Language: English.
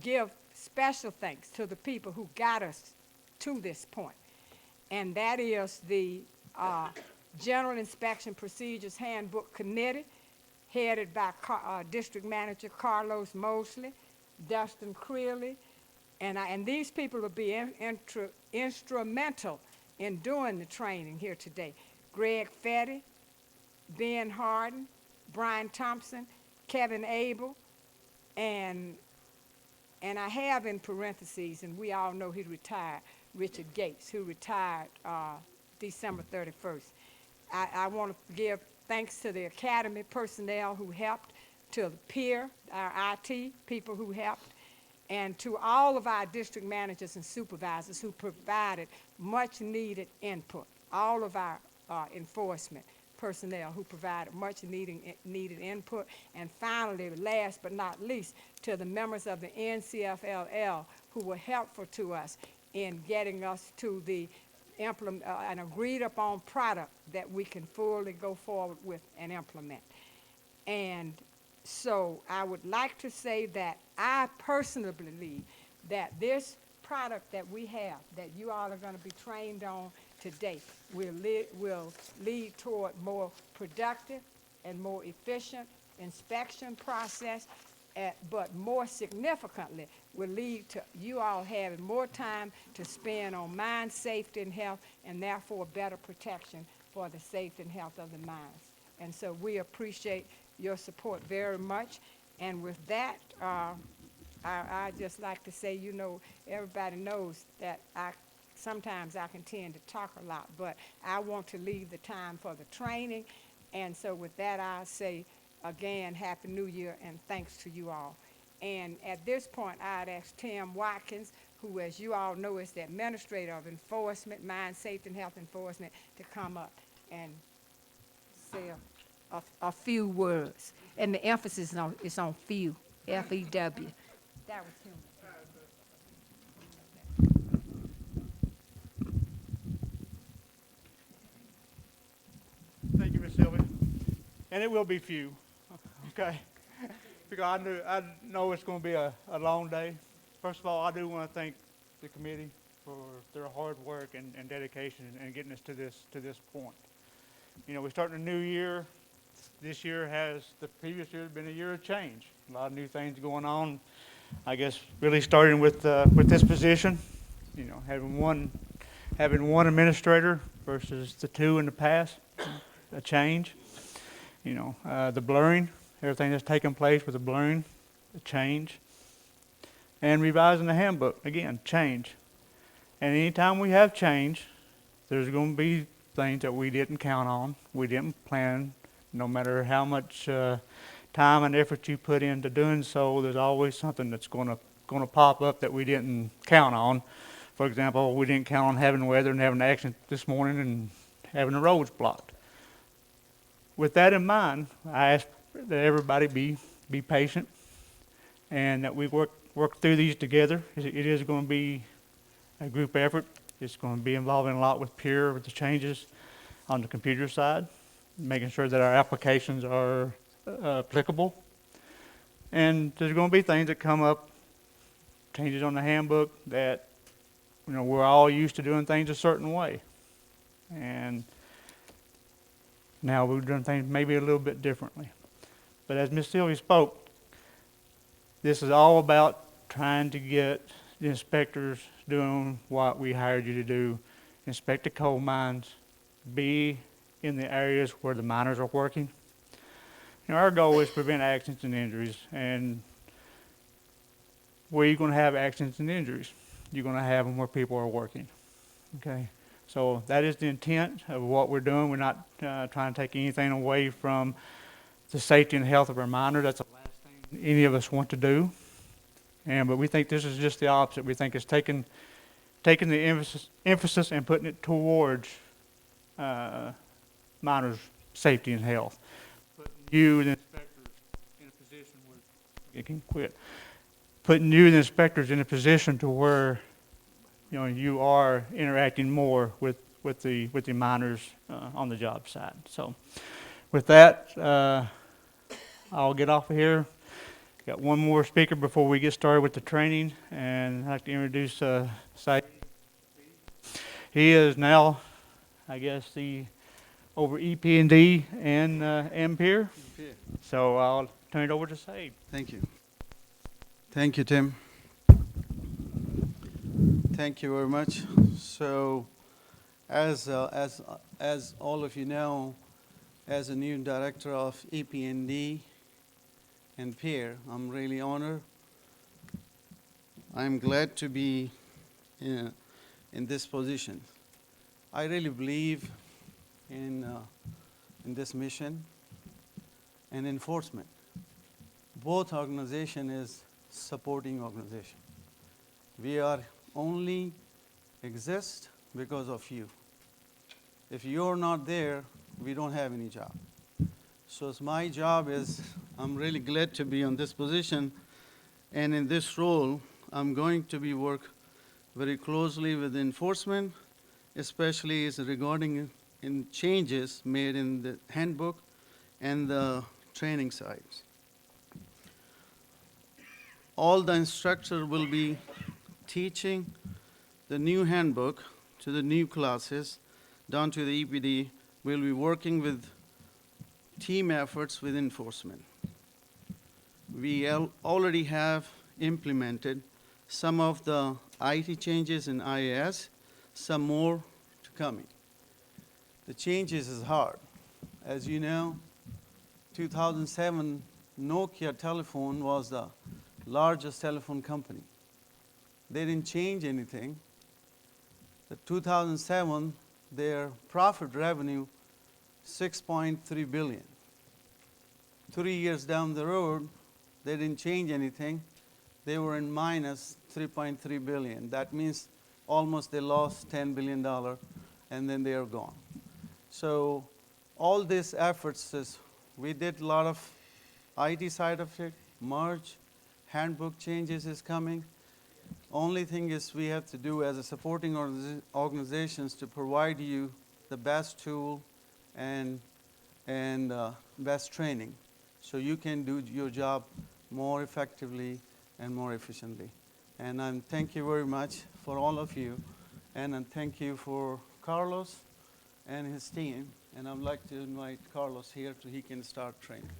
give special thanks to the people who got us to this point, and that is the uh, General Inspection Procedures Handbook Committee, headed by District Manager Carlos Mosley, Dustin Creeley, and these people will be instrumental in doing the training here today. Greg Fetty, Ben Harden, Brian Thompson, Kevin Abel, and I have in parentheses, and we all know he retired, Richard Gates, who retired December 31st. I want to give thanks to the Academy personnel who helped, to the peer, our IT people who helped, and to all of our district managers and supervisors who provided much needed input, all of our enforcement personnel who provided much needed input, and finally, last but not least, to the members of the NCFLL who were helpful to us in getting us to the an agreed upon product that we can fully go forward with and implement. And so I would like to say that I personally believe that this product that we have, that you all are going to be trained on today, will lead toward more productive and more efficient inspection process, but more significantly will lead to you all having more time to spend on mine safety and health, and therefore better protection for the safety and health of the mines. And so we appreciate your support very much. And with that, I just like to say, you know, everybody knows that sometimes I can tend to talk a lot, but I want to leave the time for the training. And so with that, I say again, Happy New Year and thanks to you all. And at this point, I'd ask Tim Watkins, who, as you all know, is the Administrator of Enforcement, Mine Safety and Health Enforcement, to come up and say a few words. And the emphasis is on few, F-E-W. That was him. Thank you, Miss Sylvia. And it will be few, okay? Because I know it's going to be a long day. First of all, I do want to thank the committee for their hard work and dedication and getting us to this point. You know, we're starting a new year. This year the previous year has been a year of change. A lot of new things going on. I guess really starting with this position, you know, having one administrator versus the two in the past, a change. You know, the blurring, everything that's taken place with the blurring, a change. And revising the handbook, again, change. And anytime we have change, there's going to be things that we didn't count on, we didn't plan. No matter how much time and effort you put into doing so, there's always something that's going to pop up that we didn't count on. For example, we didn't count on having weather and having action this morning and having the roads blocked. With that in mind, I ask that everybody be patient and that we work through these together. It is going to be a group effort. It's going to be involving a lot with peer, with the changes on the computer side, making sure that our applications are applicable. And there's going to be things that come up, changes on the handbook that, you know, we're all used to doing things a certain way. And now we've done things maybe a little bit differently. But as Ms. Sylvia spoke, this is all about trying to get the inspectors doing what we hired you to do, inspect the coal mines, be in the areas where the miners are working. You know, our goal is to prevent accidents and injuries. And where you're going to have accidents and injuries, you're going to have them where people are working. Okay, so that is the intent of what we're doing. We're not trying to take anything away from the safety and health of our miners. That's the last thing any of us want to do. But we think this is just the opposite. We think it's taking the emphasis and putting it towards miners' safety and health. Putting you, the inspectors, in a position where you can quit. Putting you, the inspectors, in a position to where, you know, you are interacting more with the miners on the job site. So, with that, I'll get off of here. Got one more speaker before we get started with the training, and I'd like to introduce Saeed. He is now, I guess, the over EP&D and Ampere. So I'll turn it over to Saeed. Thank you. Thank you, Tim. Thank you very much. So, as all of you know, as a new director of EP&D and Peer, I'm really honored. I'm glad to be in this position. I really believe in this mission and enforcement. Both organization is supporting organization. We are only exist because of you. If you're not there, we don't have any job. So it's my job is, I'm really glad to be on this position, and in this role, I'm going to be work very closely with enforcement, especially is regarding in changes made in the handbook and the training sites. All the instructor will be teaching the new handbook to the new classes down to the EPD. We'll be working with team efforts with enforcement. We already have implemented some of the IT changes in IAS, some more to coming. The changes is hard. As you know, 2007 Nokia telephone was the largest telephone company. They didn't change anything. The 2007, their profit revenue, 6.3 billion. 3 years down the road, they didn't change anything. They were in minus 3.3 billion. That means almost they lost $10 billion, and then they are gone. So all these efforts, we did a lot of IT side of it, merge, handbook changes is coming. Only thing is we have to do as a supporting organizations to provide you the best tool and best training so you can do your job more effectively and more efficiently. And thank you very much for all of you, and thank you for Carlos and his team. And I'd like to invite Carlos here so he can start training.